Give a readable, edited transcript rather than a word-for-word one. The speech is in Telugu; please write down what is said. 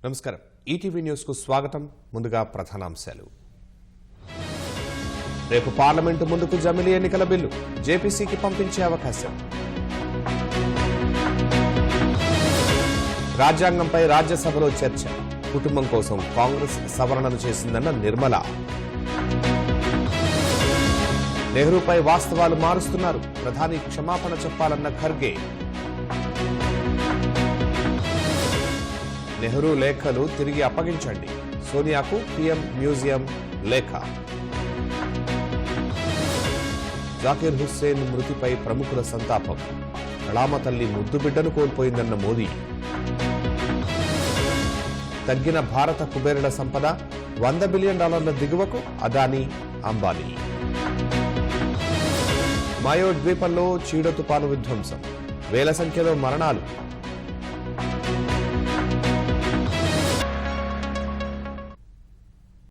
నమస్కారం. ఈటీవీ న్యూస్ కు స్వాగతం. ముందుగా ప్రధానాంశాలు. రేపు పార్లమెంటు ముందుకు జమిలీ ఎన్నికల బిల్లు జేపీసీకి పంపించే అవకాశం. రాజ్యాంగంపై రాజ్యసభలో చర్చ. కుటుంబం కోసం కాంగ్రెస్ సవరణలు చేసిందన్న నిర్మల. నెహ్రూపై వాస్తవాలు మారుస్తున్నారు. ప్రధాని క్షమాపణ చెప్పాలన్న ఖర్గే. నెహ్రూ లేఖలు తిరిగి అప్పగించండి. సోనియాకు పీఎం మ్యూజియం లేఖ. జాకీర్ హుస్సేన్ మృతిపై ప్రముఖుల సంతాపం. కళామ తల్లి ముద్దు బిడ్డను కోల్పోయిందన్న మోదీ. తగ్గిన భారత కుబేరుల సంపద. $100 బిలియన్ దిగువకు అదానీ, అంబానీ. మాయో ద్వీపంలో చీడ తుపాను విధ్వంసం. వేల సంఖ్యలో మరణాలు.